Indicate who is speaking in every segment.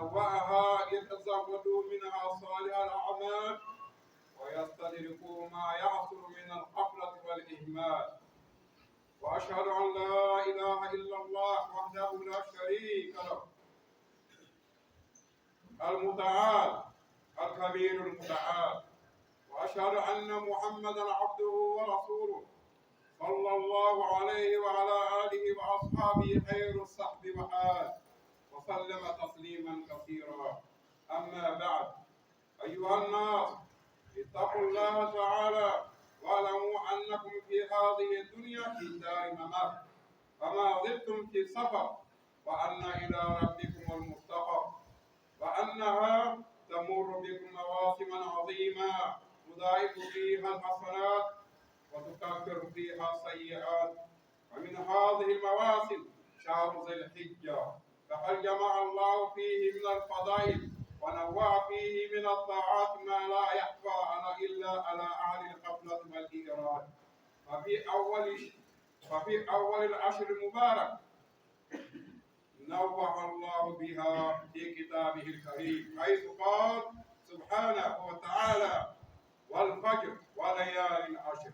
Speaker 1: نوعها يتزودوا منها صالح الأعمال ويستدركوا ما يحصل من الغفلة والإهمال. وأشهد أن لا إله إلا الله وحده لا شريك له المتعال الكبير المتعال، وأشهد أن محمدا عبده ورسوله صلى الله عليه وعلى آله وأصحابه خير الصحب وآل وسلم تسليما كثيرا. أما بعد، أيها الناس، اتقوا الله تعالى واعلموا أنكم في هذه الدنيا في دار ممات، فما زلتم في سفر، وأن إلى ربكم المستقر، وأنها تمر بكم مواسم عظيمة تضاعف فيها الحسنات وتكفر فيها السيئات. ومن هذه المواسم شهر ذي الحجة، فقد جمع الله فيه من الفضائل ونوع فيه من الطاعات ما لا يخفى إلا على أهل الغفلة والإيراد. ففي أول العشر المبارك نوه الله بها في كتابه الكريم، حيث قال سبحانه وتعالى: والفجر وليال عشر.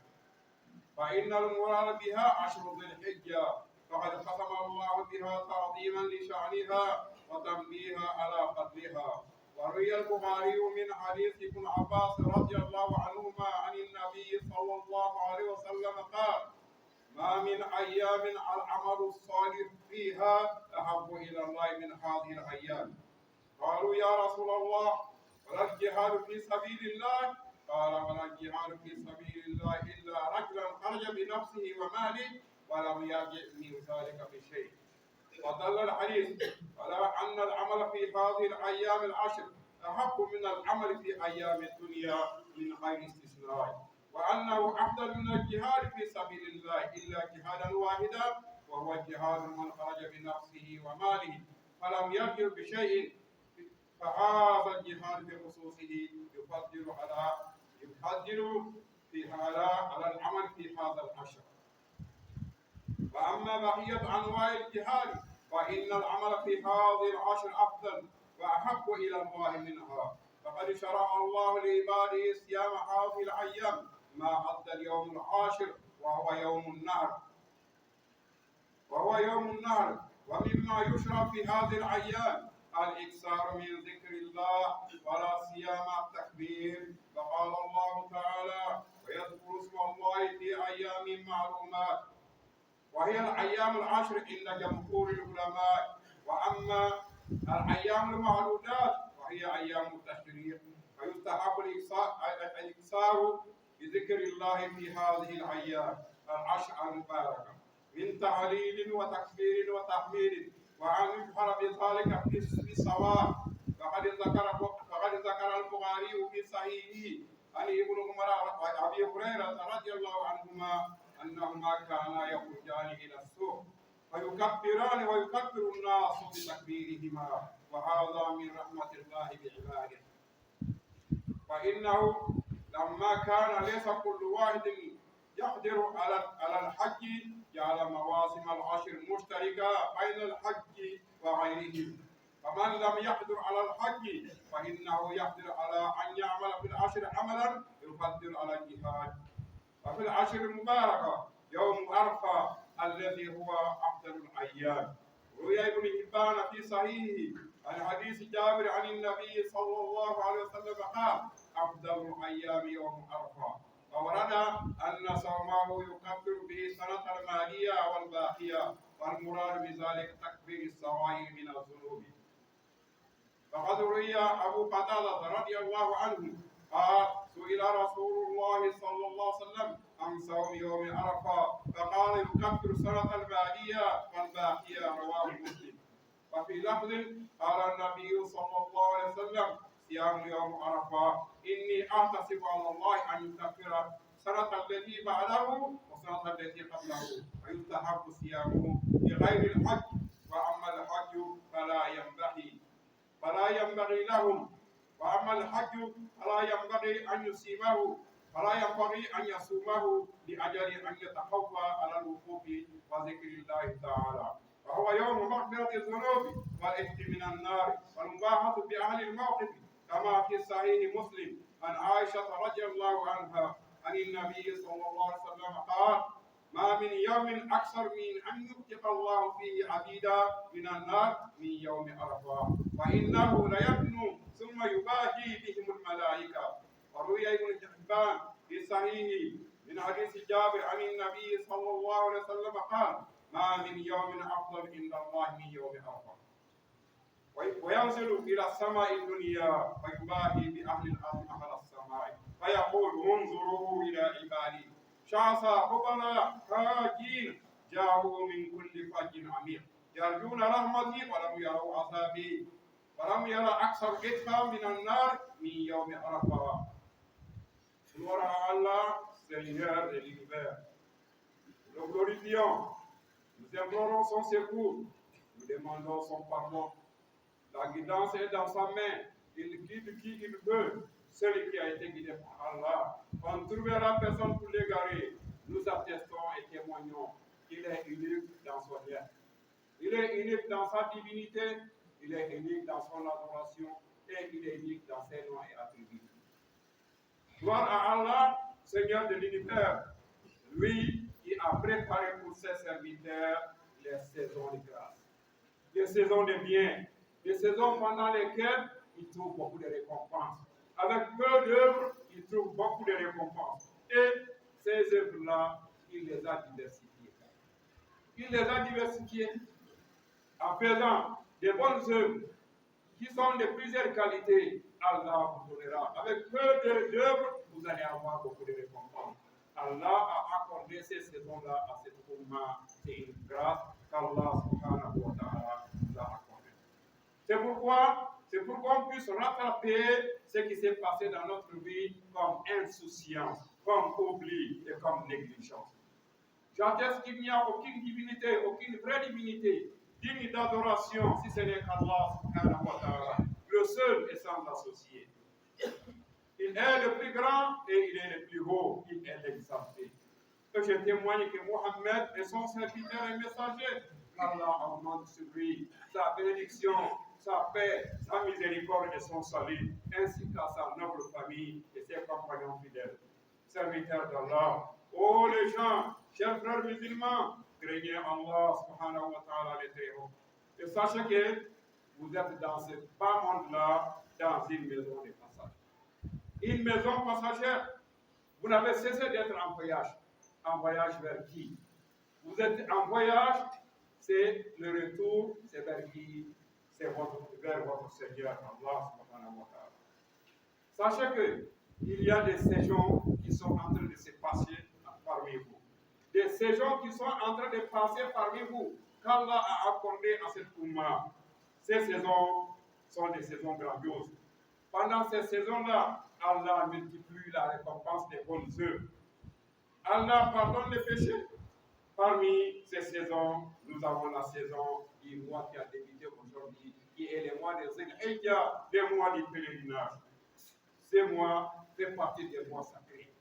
Speaker 1: فإن المراد بها عشر ذي الحجة، فقد ختم الله بها تعظيما لشأنها وتنبيها على قدرها. وروي البخاري من حديث ابن عباس رضي الله عنهما عن النبي صلى الله عليه وسلم قال: ما من أيام العمل الصالح فيها أحب إلى الله من هذه الأيام. قالوا: يا رسول الله، ولا الجهاد في سبيل الله؟ قال: ولا الجهاد في سبيل الله إلا رجلا خرج بنفسه وماله ولم يرجع من ذلك بشيء. ودل الحديث على أن العمل في هذه الأيام العشر أحب من العمل في أيام الدنيا من غير استثناء، وأنه أفضل من الجهاد في سبيل الله إلا جهادا واحدا، وهو جهاد من خرج بنفسه وماله فلم يرجع بشيء. فهذا الجهاد بخصوصه يفضل على العمل في هذا العشر. وأما بقية أنواع الجهاد فإن العمل في هذه العشر أفضل وأحب إلى الله منها. فقد شرع الله لعباده صيام هذه الأيام ما أدى اليوم العاشر وهو يوم النهر. ومما يشرع في هذه الأيام الإكثار من ذكر الله ولا سيما التكبير. فقال الله تعالى: ويذكر اسم الله في أيام معلومات، وهي الأيام العشر عند جمهور العلماء. وأما الأيام المعدودات وهي أيام التشريق، فيستحب الإكثار بذكر الله في هذه الأيام العشر المباركة من تهليل وتكبير وتحميد، وأن يجهر بذلك في الصواب. فقد ذكر البخاري في صحيحه عن ابن عمر وأبي هريرة رضي الله عنهما أنهما كانا يخرجان إلى السوق فيكبران ويكبر الناس بتكبيرهما، وهذا من رحمة الله بعباده. فإنه لما كان ليس كل واحد يقدر على الحج جعل مواسم العشر مشتركة بين الحج وغيره. فمن لم يقدر على الحج فإنه يقدر على أن يعمل في العشر عملا يقدر على الجهاد. وفي العشر المباركة يوم عرفة الذي هو أفضل الأيام. روي ابن حبان في صحيحه عن حديث جابر عن النبي صلى الله عليه وسلم قال: أفضل الأيام يوم عرفة. وورد أن صومه يكفر به السنة المالية والباقية، والمراد بذلك تكفير الصغائر من الذنوب. فقد روي أبو قتادة رضي الله عنه قال: سئل رسول الله صلى الله عليه وسلم عن صوم يوم عرفة فقال: يكفر السنة المالية والباقية. رواه مسلم. وفي لفظ قال النبي صلى الله عليه وسلم: صيام يوم عرفة إني أحتسب على الله أن يكفر السنة التي بعده والسنة التي قبله، ويستحب صيامه لغير الحج. وأما الحج فلا ينبغي لهم، وأما الحج فلا ينبغي أن يصيمه، فلا ينبغي أن يصومه لأجل أن يتقوى على الوقوف وذكر الله تعالى. وهو يوم مغفرة الذنوب والعتق من النار والمباحة بأهل الموقف كما في صحيح مسلم عن عائشة رضي الله عنها عن النبي صلى الله عليه وسلم قال: ما من يوم أكثر من أن يعتق الله فيه عبيدا من النار من يوم عرفة وإنه ليبنو ثم يباهي بهم الملائكة. وروي ابن حبان في صحيحه من حديث جابر عن النبي صلى الله عليه وسلم قال: ما من يوم أفضل عند الله من يوم عرفة. وينزل إلى السماء الدنيا فيباهي بأهل الأرض أهل السماء فيقول: انظروا إلى عبادي شعثا قبلا حاجين جاءوا من كل فج عميق يرجون رحمتي ولم يروا عذابي ولم يرى أكثر عتقا من النار من يوم عرفة. Gloire à Allah, Seigneur de l'univers. Nous glorifions, nous implorons son secours, nous demandons son pardon. La guidance est dans sa main, il guide qui il veut, celui qui a été guidé par Allah. On ne trouvera personne pour l'égarer. Nous attestons et témoignons qu'il est unique dans son être. Il est unique dans sa divinité, il est unique dans son adoration et il est unique dans ses noms et attributs. Gloire à Allah, Seigneur de l'univers, lui qui a préparé pour ses serviteurs les saisons de grâce, les saisons de bien, les saisons pendant lesquelles il trouve beaucoup de récompenses. Avec peu d'œuvres, il trouve beaucoup de récompenses. Et ces œuvres-là, il les a diversifiées. Il les a diversifiées en faisant des bonnes œuvres qui sont de plusieurs qualités. Allah vous donnera. Avec peu d'œuvres, vous allez avoir beaucoup de récompenses. Allah a accordé ces saisons-là à cette umma. C'est une grâce qu'Allah subhanahu wa ta'ala nous a accordée. C'est pourquoi on puisse rattraper ce qui s'est passé dans notre vie comme insouciance, comme oubli et comme négligence. J'atteste qu'il n'y a aucune divinité, aucune vraie divinité digne d'adoration si ce n'est qu'Allah subhanahu wa ta'ala, le seul et sans associé. Il est le plus grand et il est le plus haut, il est l'exalté. Et je témoigne que Mohammed est son serviteur et messager. Allah augmente sur lui sa bénédiction, sa paix, sa miséricorde et son salut, ainsi qu'à sa noble famille et ses compagnons fidèles. Serviteurs d'Allah, ô les gens, chers frères musulmans, craignez Allah subhanahu wa ta'ala les très hauts. Et sachez que vous êtes dans ce bas monde-là, dans une maison de passage. Une maison passagère. Vous n'avez cessé d'être en voyage. En voyage vers qui? Vous êtes en voyage, c'est le retour, c'est vers qui? C'est vers votre Seigneur, Allah subhanahu wa ta'ala. Sachez qu'il y a des saisons qui sont en train de se passer parmi vous. Des saisons qui sont en train de passer parmi vous, qu'Allah a accordé à cette umma. Ces saisons sont des saisons grandioses. Pendant ces saisons-là, Allah multiplie la récompense des bonnes œuvres. Allah pardonne les péchés. Parmi ces saisons, nous avons la saison du mois qui a débuté aujourd'hui, qui est le mois des Zil-Hijja, le mois du pèlerinage. Ce mois fait partie des mois sacrés.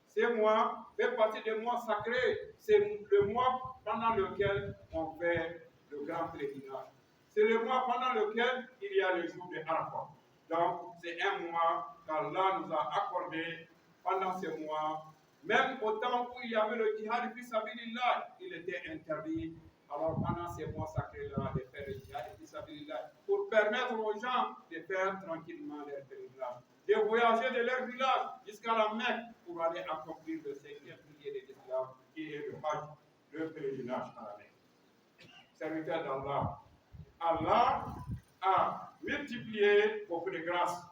Speaker 1: Ce mois fait partie des mois sacrés. C'est le mois pendant lequel on fait le grand pèlerinage. C'est le mois pendant lequel il y a le jour de Arafat. Donc, c'est un mois qu'Allah nous a accordé pendant ce mois. Même au temps où il y avait le djihad fi sabilillah, il était interdit. Alors, pendant ces mois sacrés-là, de faire le djihad fi sabilillah, pour permettre aux gens de faire tranquillement leur pèlerinage, de voyager de leur village jusqu'à la Mecque pour aller accomplir le 5e pilier de l'islam, qui est le Hajj, le pèlerinage à la Mecque. Serviteur d'Allah, Allah a multiplié beaucoup de grâces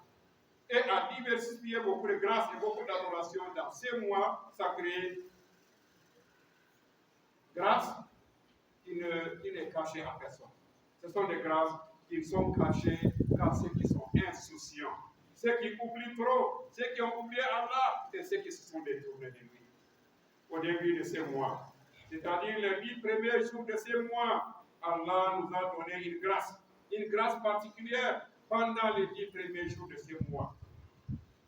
Speaker 1: et a diversifié beaucoup de grâces et beaucoup d'adoration dans ces mois sacrés. Grâces qui n'est cachée à personne. Ce sont des grâces qui sont cachées qu'à ceux qui sont insouciants, ceux qui oublient trop, ceux qui ont oublié Allah et ceux qui se sont détournés de lui. Au début de ces mois, c'est-à-dire les 10 premiers jours de ces mois, Allah nous a donné une grâce particulière pendant les 10 premiers jours de ces mois.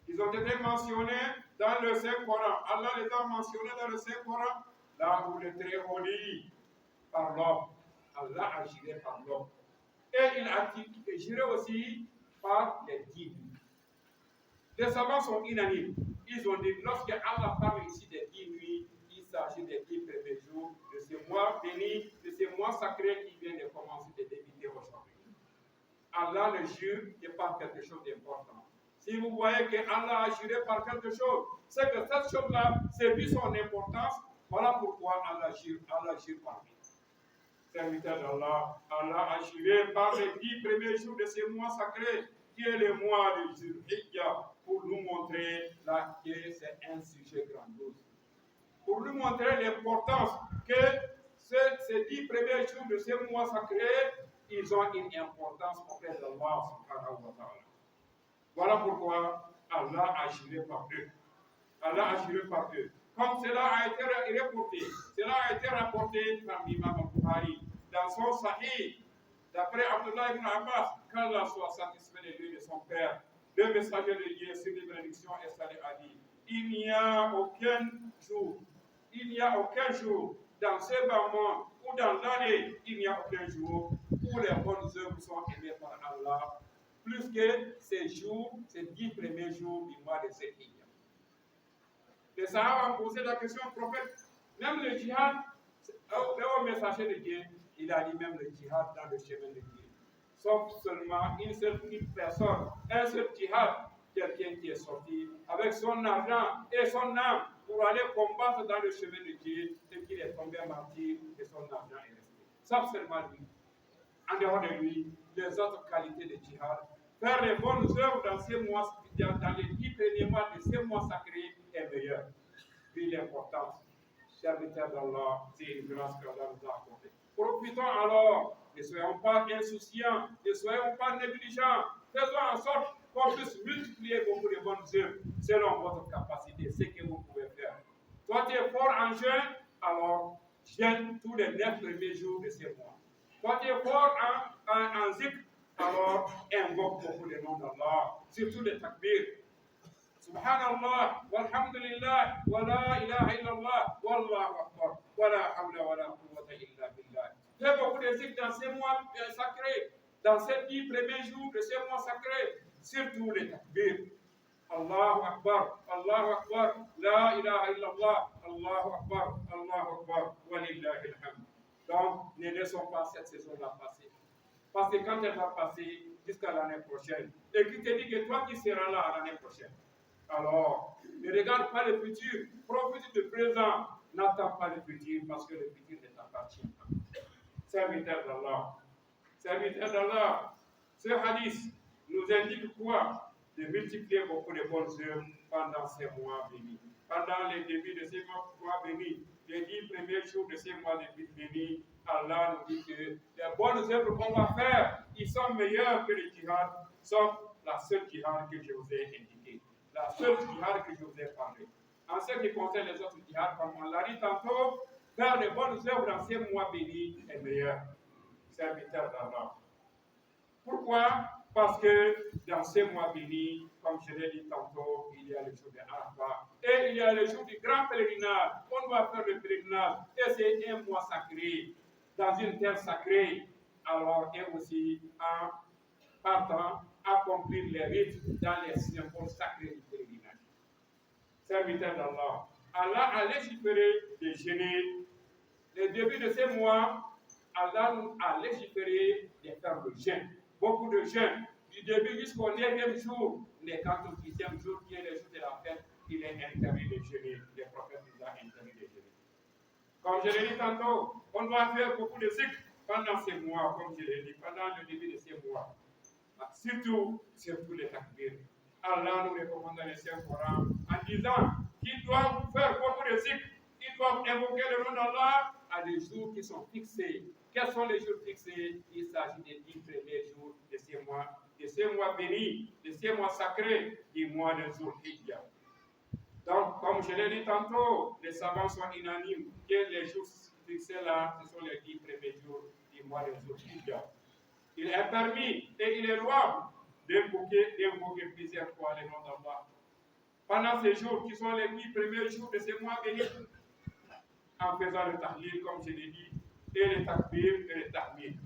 Speaker 1: Ils ont été mentionnés dans le Saint-Coran. Allah les a mentionnés dans le Saint-Coran, là où le Très-Haut dit par l'homme. Allah a juré par l'homme. Et il a juré aussi par les 10 nuits. Les savants sont unanimes. Ils ont dit, lorsque Allah parle ici des 10 nuits, il s'agit des 10 premiers jours de ce mois béni, de ce mois sacré qui vient de commencer de débuter aujourd'hui. Allah le jure par quelque chose d'important. Si vous voyez que Allah a juré par quelque chose, c'est que cette chose-là, c'est vu son importance. Voilà pourquoi Allah jure par lui. Serviteur d'Allah, Allah a juré par les 10 premiers jours de ce mois sacré, qui est le mois de Zulhijjah, pour nous montrer là que c'est un sujet grandiose. Pour nous montrer l'importance que ces 10 premiers jours de ce mois sacré, ils ont une importance auprès d'Allah subhanahu wa ta'ala. Voilà pourquoi Allah a juré par eux. Allah a juré par eux. Comme cela a été rapporté par l'imam al-Bukhari dans son Sahih, d'après Abdullah ibn Abbas, qu'Allah soit satisfait de lui et de son père, le messager de Dieu sur les bénédictions installées a dit, il n'y a aucun jour dans ce moment ou dans l'année, il n'y a aucun jour où les bonnes œuvres sont aimées par Allah, plus que ces 10 premiers jours du mois de Zulhijjah. Les Sahaba ont posé la question au prophète, même le djihad, au messager de Dieu, il a dit même le djihad dans le chemin de Dieu. Sauf seulement une seule personne, un seul djihad, quelqu'un qui est sorti avec son argent et son âme pour aller combattre dans le chemin de Dieu et qu'il est tombé martyr et son argent est resté. Sauf seulement lui. En dehors de lui, les autres qualités de djihad, faire les bonnes œuvres dans ces mois, dans les 10 premiers mois de ces mois sacrés est meilleur. Puis l'importance, serviteur d'Allah, c'est une grâce qu'Allah nous a accordée. Profitons alors, ne soyons pas insouciants, ne soyons pas négligents, faisons en sorte qu'on puisse multiplier beaucoup de bonnes œuvres selon votre capacité, ce que vous pouvez faire. Toi, tu es fort en jeûne, alors jeûne tous les 9 premiers jours de ces mois. Toi, tu es fort en zikr, alors invoque beaucoup le nom d'Allah, surtout les takbir. Subhanallah, walhamdulillah, wa la ilaha illallah, wallahu akbar, wa la hawla wa la quwwata illa billah. Fais beaucoup de zikr dans ces mois sacrés, dans ces 10 premiers jours de ces mois sacrés, surtout les takbir. Allahu akbar, la ilaha illallah, Allahu akbar, wa lillahi alhamd. Donc, ne laissons pas cette saison-là passer. Parce que quand elle va passer jusqu'à l'année prochaine, et qui te dit que toi qui seras là à l'année prochaine, alors ne regarde pas le futur, profite du présent, n'attends pas le futur parce que le futur ne t'appartient pas. Serviteur d'Allah, ce hadith nous indique quoi? De multiplier beaucoup de bonnes œuvres pendant ces mois bénis. Pendant les débuts de ces mois bénis, les 10 premiers jours de ces mois bénis, Allah nous dit que les bonnes œuvres qu'on va faire, ils sont meilleurs que le djihad, sauf la seule djihad que je vous ai indiquée, la seule djihad que je vous ai parlé. En ce qui concerne les autres djihad, comme on l'a dit tantôt, faire les bonnes œuvres dans ces mois bénis est meilleur. Serviteur d'Allah. Pourquoi? Parce que dans ces mois bénis, comme je l'ai dit tantôt, il y a le jour de Arafat et il y a le jour du grand pèlerinage. On doit faire le pèlerinage et c'est un mois sacré, dans une terre sacrée. Alors, et aussi en partant, accomplir les rites dans les symboles sacrés du pèlerinage. Serviteur d'Allah, Allah a légiféré de jeûner. Le début de ces mois, Allah a légiféré de faire le jeûne. Beaucoup de jeûnes, du début jusqu'au 9e jour, mais quant au 10e jour, qui est le jour de la fête, il est interdit de jeûner. Le prophète nous a interdit de jeûner. Comme je l'ai dit tantôt, on doit faire beaucoup de zikr pendant ces mois, comme je l'ai dit, pendant le début de ces mois. Surtout les takbir. Allah nous recommande dans le Saint-Coran en disant qu'ils doivent faire beaucoup de zikr, ils doivent invoquer le nom d'Allah à des jours qui sont fixés. Quels sont les jours fixés? Il s'agit des 10 premiers jours de ces mois bénis, de ces mois sacrés, du mois de Zulhijjah. Donc, comme je l'ai dit tantôt, les savants sont unanimes que les jours fixés là, ce sont les 10 premiers jours du mois de Zulhijjah. Il est permis et il est louable d'invoquer plusieurs fois le nom d'Allah. Pendant ces jours qui sont les 10 premiers jours de ces mois bénis, en faisant le tahlil, comme je l'ai dit, et le takbir et le tahmid.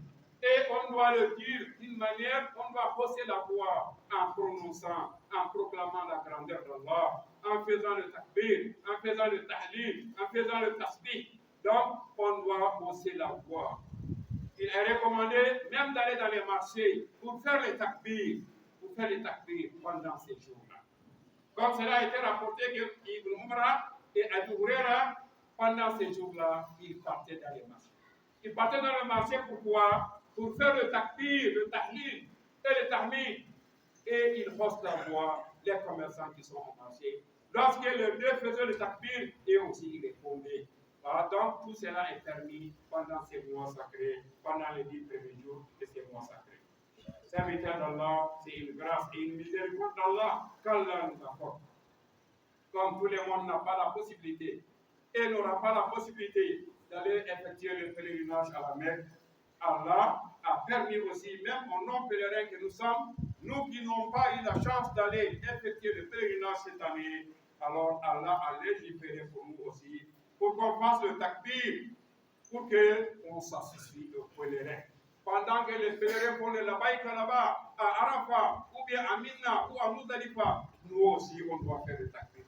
Speaker 1: Et on doit le dire d'une manière, on doit hausser la voix en prononçant, en proclamant la grandeur d'Allah, en faisant le takbir, en faisant le tahlil, en faisant le tasbih. Donc, on doit hausser la voix. Il est recommandé même d'aller dans les marchés pour faire les takbir, pendant ces jours-là. Comme cela a été rapporté que Ibn Umar et Abu Huraira, pendant ces jours-là, ils partaient dans les marchés. Ils partaient dans le marché pourquoi? Pour faire le takbir, le tahlil et le tahmid. Et ils haussent la voix, les commerçants qui sont au marché. Lorsque les deux faisaient le takbir, et aussi ils répondaient. Voilà, donc tout cela est permis pendant ces mois sacrés, pendant les 10 premiers jours de ces mois sacrés. Serviteur d'Allah, c'est une grâce et une miséricorde d'Allah qu'Allah nous apporte. Comme tout le monde n'a pas la possibilité et n'aura pas la possibilité d'aller effectuer le pèlerinage à la Mecque, Allah a permis aussi, même aux non-pèlerins que nous sommes, nous qui n'avons pas eu la chance d'aller effectuer le pèlerinage cette année, alors Allah a légiféré pour nous aussi, pour qu'on fasse le takbir, pour qu'on s'associe aux pèlerins. Pendant que les pèlerins font le labaïk là-bas, à Arafat, ou bien à Mina, ou à Muzdalifa, nous aussi on doit faire le takbir.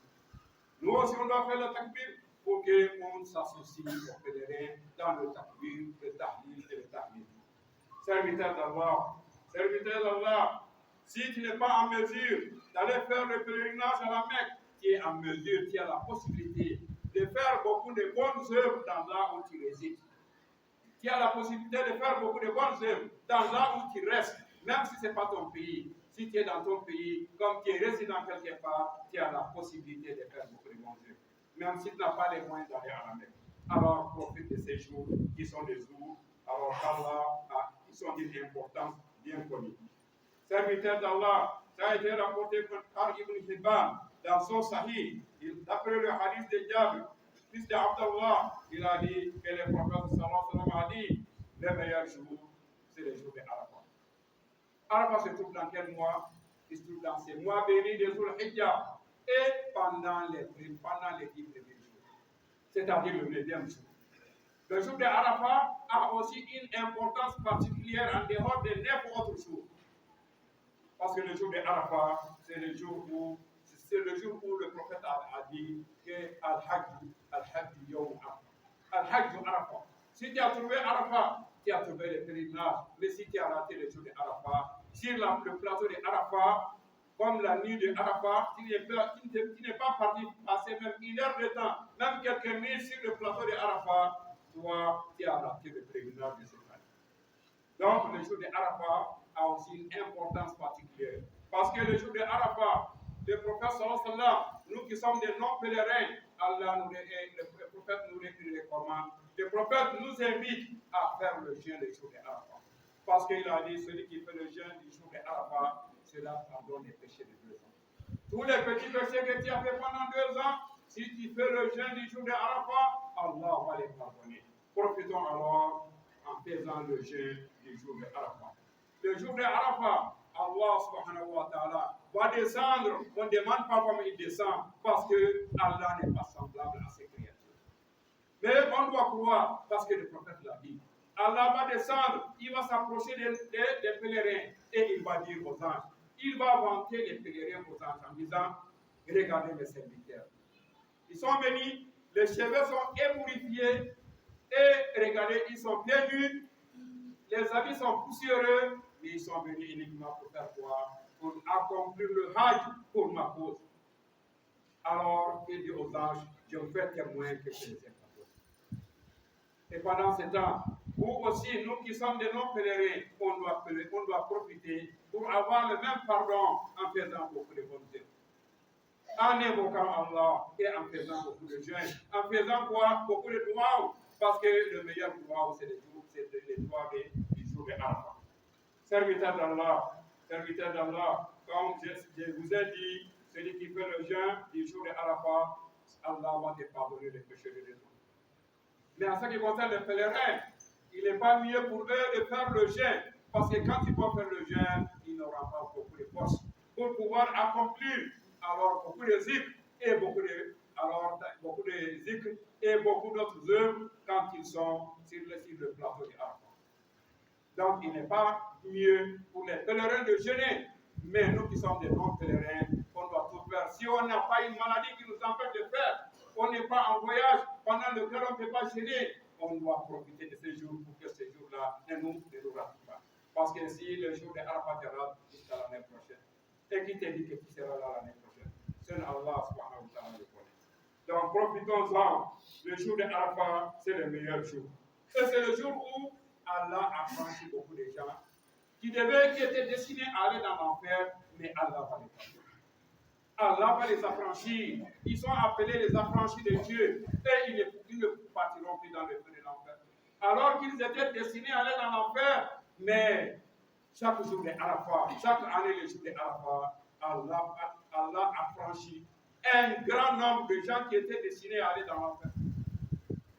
Speaker 1: Nous aussi on doit faire le takbir pour qu'on s'associe aux pèlerins dans le takbir, le tahlil et le tahmid. Serviteur d'Allah, si tu n'es pas en mesure d'aller faire le pèlerinage à la Mecque, tu es en mesure, tu as la possibilité de faire beaucoup de bonnes œuvres dans là où tu résides. Tu as la possibilité de faire beaucoup de bonnes œuvres dans là où tu restes, même si ce n'est pas ton pays. Si tu es dans ton pays, comme tu es résident quelque part, tu as la possibilité de faire beaucoup de bonnes œuvres. Même si tu n'as pas les moyens d'aller à la Mecque. Alors profite de ces jours qui sont des jours, alors qu'Allah qui sont d'une importance bien connue. Serviteur d'Allah, ça a été rapporté par Ibn Hibban dans son Sahih, d'après le hadith de Jabir, fils d'Abdallah, il a dit que le prophète sallallahu alayhi wa sallam a dit le meilleur jour, c'est le jour de Arafat. Arafat se trouve dans quel mois? Il se trouve dans ces mois bénis de Zul Hijjah et pendant les 10 premiers jours, c'est-à-dire le 9e jour. Le jour de Arafat a aussi une importance particulière en dehors des 9 autres jours. Parce que le jour de Arafat, c'est le jour où le prophète a dit que Al-Hajj Yawm Arafat. Si tu as trouvé Arafat, tu as trouvé le pèlerinage. Mais si tu as raté le jour de Arafat, sur le plateau de Arafat, comme la nuit de Arafat, tu n'es pas parti passer même 1 heure de temps, même quelques minutes sur le plateau de Arafat, toi, tu as raté le pèlerinage de cette année. Donc, le jour de Arafat a aussi une importance particulière. Parce que le jour de Arafat, le prophète sallallahu alayhi wa sallam, nous qui sommes des non-pèlerins, le prophète nous les recommande. Le prophète nous invite à faire le jeûne le jour de Arafat. Parce qu'il a dit, celui qui fait le jeûne du jour de Arafat, cela pardonne les péchés de 2 ans. Tous les petits péchés que tu as fait pendant 2 ans, si tu fais le jeûne du jour de Arafat, Allah va les pardonner. Profitons alors en faisant le jeûne du jour de Arafat. Le jour de Arafat, Allah subhanahu wa ta'ala va descendre. On ne demande pas comment il descend, parce que Allah n'est pas semblable à ses créatures. Mais on doit croire, parce que le prophète l'a dit. Allah va descendre, il va s'approcher des pèlerins et il va dire aux anges. Il va vanter les pèlerins aux anges en disant, regardez mes serviteurs. Ils sont venus, les cheveux sont ébouriffés et regardez, ils sont bien nus, les habits sont poussiéreux, mais ils sont venus uniquement pour faire quoi? Pour accomplir le hajj pour ma cause. Alors, il dit aux anges, je vous fais témoin que je les ai pas. Et pendant ce temps, vous aussi, nous qui sommes des non-pèlerins, on doit profiter pour avoir le même pardon en faisant beaucoup de bonnes œuvres. En invoquant Allah et en faisant beaucoup de jeûnes, en faisant quoi? Beaucoup de doigts, parce que le meilleur doigt, c'est les doigts du jour de Arafat. Serviteur d'Allah, comme je vous ai dit, celui qui fait le jeûne du jour de Arafat, Allah va te pardonner les péchés de 2 ans. Mais en ce qui concerne les pèlerins, il n'est pas mieux pour eux de faire le jeûne, parce que quand ils vont faire le jeûne, ils n'auront pas beaucoup de force pour pouvoir accomplir alors beaucoup de zikr et beaucoup de alors beaucoup de zikr et beaucoup d'autres œuvres quand ils sont sur le plateau de Arafat. Donc, il n'est pas mieux pour les pèlerins de jeûner. Mais nous qui sommes des non-pèlerins, on doit tout faire. Si on n'a pas une maladie qui nous empêche de faire, on n'est pas en voyage pendant lequel on ne peut pas jeûner, on doit profiter de ces jours pour que ces jours-là ne nous ratent pas. Parce que si le jour de Arafat te rate jusqu'à l'année prochaine, et qui te dit que tu seras là l'année prochaine, seul Allah subhanahu wa ta'ala le connaît. Donc profitons-en. Le jour de Arafat, c'est le meilleur jour. Et c'est le jour où Allah a franchi beaucoup de gens qui étaient destinés à aller dans l'enfer, mais Allah va les franchir. Allah va les affranchir. Ils sont appelés les affranchis de Dieu. Et ils ne partiront plus dans le feu de l'enfer. Alors qu'ils étaient destinés à aller dans l'enfer, mais chaque jour de Arafat, chaque année le jour de Arafat, Allah a franchi un grand nombre de gens qui étaient destinés à aller dans l'enfer.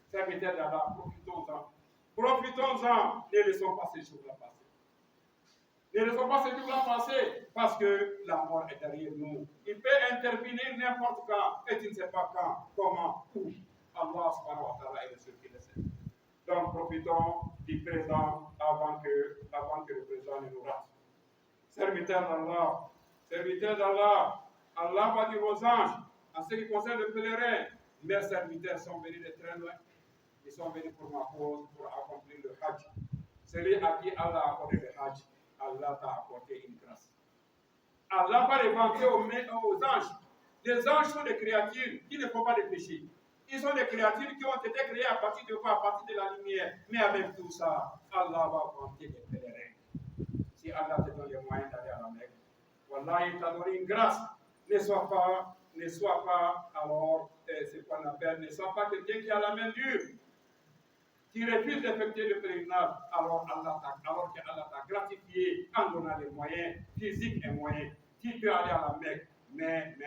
Speaker 1: Serviteurs d'Allah, profitons-en. Profitons-en, ne laissons pas ces jours-là passer. Ne laissons pas ces jours-là passer parce que la mort est derrière nous. Il peut intervenir n'importe quand et tu ne sais pas quand, comment, où. Allah subhanahu wa ta'ala est le seul qui le sait. Donc profitons du présent avant que le présent ne nous rate. Serviteurs d'Allah, Allah va dire aux anges, en ce qui concerne le pèlerin, mes serviteurs sont venus de très loin. Ils sont venus pour ma cause, pour accomplir le Hajj. Celui à qui Allah a accordé le Hajj, Allah t'a apporté une grâce. Allah va les vanter aux anges. Les anges sont des créatures qui ne font pas de péché. Ils sont des créatures qui ont été créées à partir de quoi? À partir de la lumière. Mais avec tout ça, Allah va vanter les pèlerins. Si Allah te donne les moyens d'aller à la Mecque, Wallah, il t'a donné une grâce. Ne sois pas alors, c'est qu'on appelle, ne sois pas quelqu'un qui a la main dure, qui refuse d'effectuer le pèlerinage, alors que Allah t'a gratifié en donnant les moyens physiques et moyens. Qui peut aller à la Mecque, mais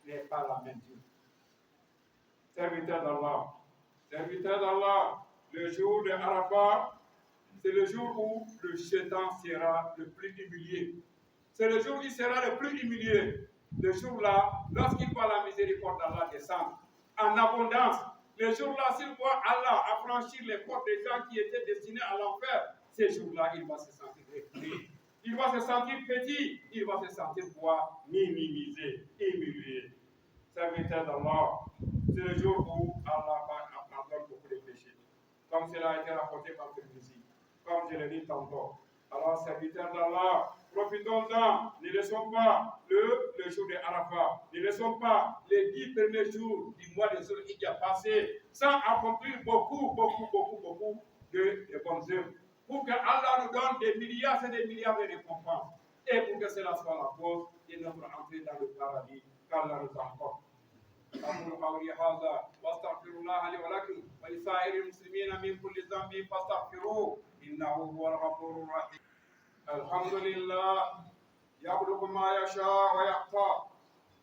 Speaker 1: n'est pas la main dure. Serviteur d'Allah, le jour de Arafat, c'est le jour où le shaitan sera le plus humilié. C'est le jour où il sera le plus humilié. Le jour-là, lorsqu'il voit la miséricorde d'Allah descendre en abondance, le jour-là, s'il voit Allah affranchir les portes des gens qui étaient destinés à l'enfer, ce jour-là, il va se sentir reculé. Il va se sentir petit, il va se sentir minimisé, humilié. Serviteur d'Allah, c'est le jour où Allah va pardonner beaucoup de péchés. Comme cela a été rapporté par Tirmizi, comme je l'ai dit tantôt. Alors, serviteur d'Allah, profitons-en, ne laissons pas le jour de Arafat, ne laissons pas les 10 premiers jours du mois de Zulhijja passé sans accomplir beaucoup de bonnes œuvres. Pour que Allah nous donne des milliards et des milliards de récompenses. Et pour que cela soit la cause de notre entrée dans le paradis, qu'Allah nous emporte. أقول قولي هذا واستغفر الله لي ولكم ولسائر المسلمين من كل ذنب فاستغفروه إنه هو الغفور الرحيم. الحمد لله يخلق ما يشاء ويختار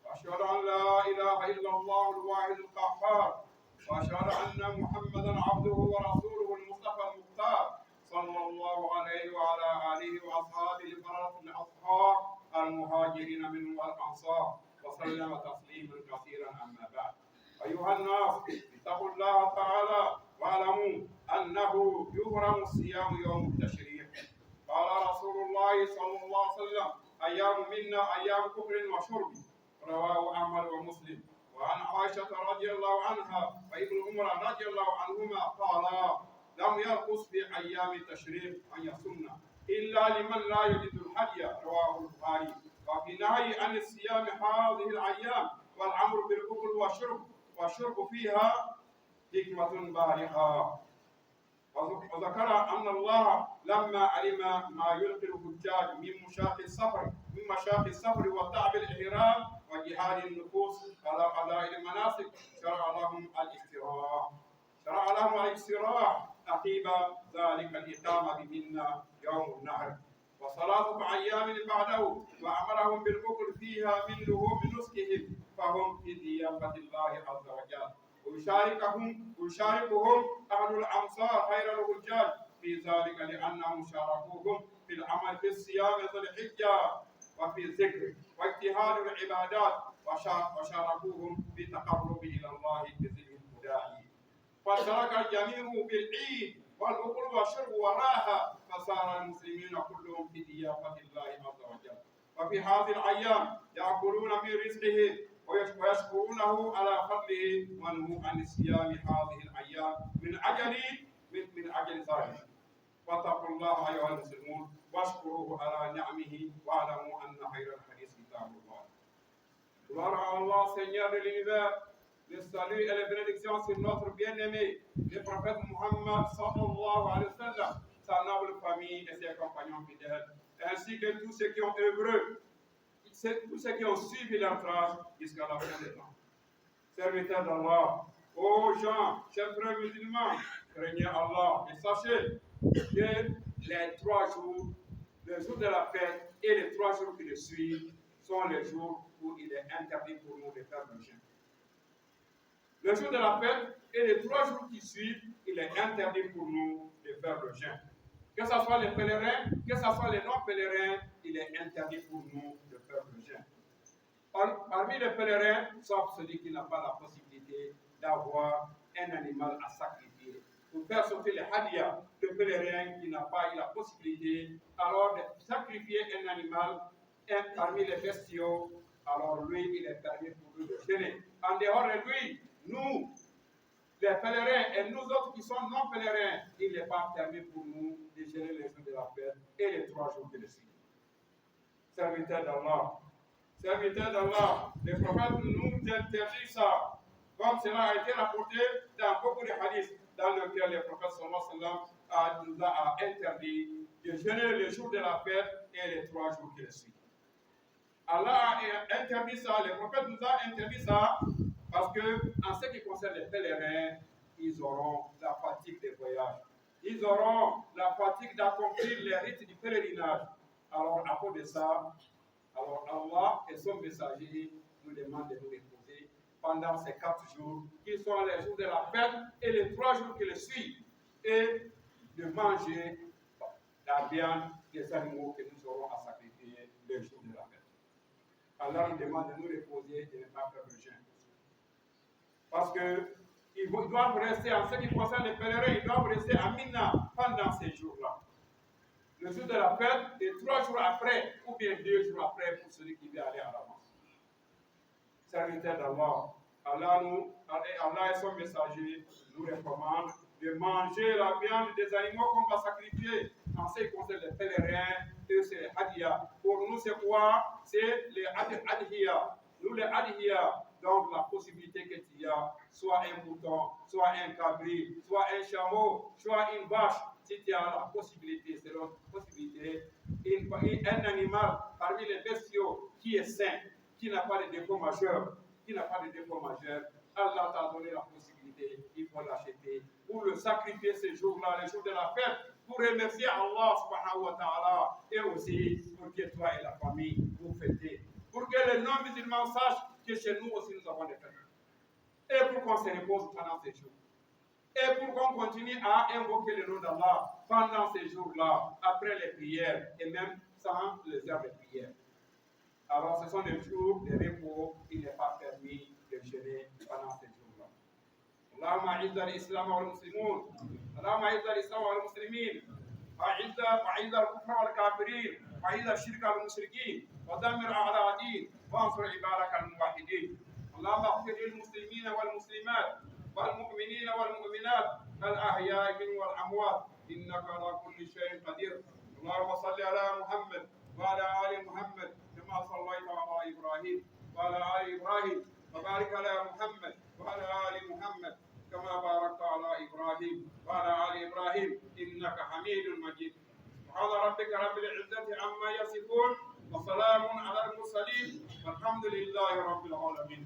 Speaker 1: وأشهد أن لا إله إلا الله الواحد القهار وأشهد أن محمدا عبده ورسوله المصطفى المختار صلى الله عليه وعلى آله وأصحابه البررة الأطهار المهاجرين منهم والأنصار وسلم تسليما كثيرا. أما بعد، أيها الناس اتقوا الله تعالى واعلموا أنه يحرم الصيام يوم التشريق. قال رسول الله صلى الله عليه وسلم: أيام منا أيام كفر وشرب. رواه أحمد ومسلم. وعن عائشة رضي الله عنها وابن عمر رضي الله عنهما قالا: لم يرخص في أيام التشريق أن يصومن إلا لمن لا يجد الهدي. رواه البخاري. وفي نهي عن الصيام هذه الأيام والأمر بالأكل والشرب فيها حكمة بالغة. وذكر أن الله لما علم ما يلقي الحجاج من مشاق السفر وتعب الإحرام وجهاد النفوس على أداء المناسك شرع لهم الاستراحة عقب ذلك الإقامة منا يوم النحر وثلاثة أيام بعده، وأمرهم بالأكل فيها من لحوم نسكهم فهم في ضيافة الله عز وجل. ويشاركهم أهل الأمصار غير الحجاج في ذلك لأنهم شاركوهم في العمل في الصيام ذي الحجة وفي الذكر واجتهاد العبادات وشاركوهم في التقرب إلى الله بذكر الهدى. فاشترك الجميع بالعيد والأكل والشرب والراحة، فصار المسلمين كلهم في ضيافة الله عز وجل. وفي هذه الأيام يأكلون من رزقه ويشكرونه على فضله، ونهوا عن صيام هذه الأيام من أجل ذلك. فاتقوا الله أيها المسلمون واشكروه على نعمه، واعلموا أن خير الحديث كتاب الله. Gloire à Allah, Seigneur de l'univers. Le salut et les bénédictions sur notre bien-aimé, le prophète Muhammad sallallahu alayhi wa sallam, sa noble famille et ses compagnons fidèles, ainsi que tous ceux qui ont œuvré, tous ceux qui ont suivi leur trace jusqu'à la fin des temps. Serviteurs d'Allah, ô gens, chers frères musulmans, craignez Allah et sachez que les 3 jours, le jour de la fête et les 3 jours qui le suivent, sont les jours où il est interdit pour nous de faire le jeûne. Le jour de la fête et les 3 jours qui suivent, il est interdit pour nous de faire le jeûne. Que ce soit les pèlerins, que ce soit les non-pèlerins, il est interdit pour nous de faire le jeûne. Parmi les pèlerins, sauf celui qui n'a pas la possibilité d'avoir un animal à sacrifier. Pour faire sortir les hadiyas, le pèlerin qui n'a pas eu la possibilité alors de sacrifier un animal parmi les bestiaux, alors lui, il est permis pour nous de jeûner. En dehors de lui, nous, les pèlerins et nous autres qui sommes non-pèlerins, il n'est pas permis pour nous de jeûner les jours de la fête et les 3 jours qui le suivent. Serviteurs d'Allah, le prophète nous interdit ça, comme cela a été rapporté dans beaucoup de hadiths, dans lesquels le prophète sallallahu alayhi wa sallam nous a interdit de jeûner les jours de la fête et les 3 jours qui le suivent. Allah a interdit ça, le prophète nous a interdit ça, parce que en ce qui concerne les pèlerins, ils auront la fatigue des voyages. Ils auront la fatigue d'accomplir les rites du pèlerinage. Alors, à cause de ça, alors Allah et son messager nous demandent de nous reposer pendant ces 4 jours, qui sont les jours de la fête et les 3 jours qui le suivent, et de manger la viande des animaux que nous aurons à sacrifier les jours de la fête. Allah nous demande de nous reposer et de ne pas faire le jeûne. Parce qu'ils doivent rester, en ce qui concerne les pèlerins, ils doivent rester à Mina pendant ces jours-là. Le jour de la fête et 3 jours après, ou bien 2 jours après pour celui qui veut aller à l'avance. Serviteurs d'Allah, Allah et son messager nous recommandent de manger la viande des animaux qu'on va sacrifier. En ce qui concerne les pèlerins, c'est les hadiyas. Pour nous, c'est quoi? C'est les adhiyas. Nous, les adhiyas, donc la possibilité que tu as, soit un mouton, soit un cabri, soit un chameau, soit une vache, si tu as la possibilité, c'est l'autre possibilité, un animal parmi les bestiaux qui est sain, qui n'a pas de défaut majeur, Allah t'a donné la possibilité, il faut l'acheter pour le sacrifier ce jour-là, le jour de la fête, pour remercier Allah subhanahu wa ta'ala, et aussi pour que toi et la famille vous fêtez, pour que les non-musulmans sachent que chez nous aussi nous avons des fêtes, et pour qu'on se repose pendant ces jours, et pour qu'on continue à invoquer le nom d'Allah pendant ces jours-là, après les prières, et même sans les heures de prière. Alors ce sont des jours de repos, il n'est pas permis de jeûner pendant ces jours-là. اللهم اعز الاسلام والمسلمين، اللهم اعز الاسلام والمسلمين، واعز الكفر والكافرين، واعز الشرك والمشركين، ودمر اعداء الدين، وانصر عبادك الموحدين. اللهم اغفر للمسلمين والمسلمات والمؤمنين والمؤمنات الاحياء منهم والاموات، انك على كل شيء قدير. اللهم صل على محمد وعلى ال محمد كما صليت على ابراهيم وعلى ال ابراهيم، وبارك على محمد وعلى ال محمد كما باركت على إبراهيم وعلى آل إبراهيم إنك حميد مجيد. سبحان ربك رب العزة عما يصفون وسلام على المرسلين والحمد لله رب العالمين.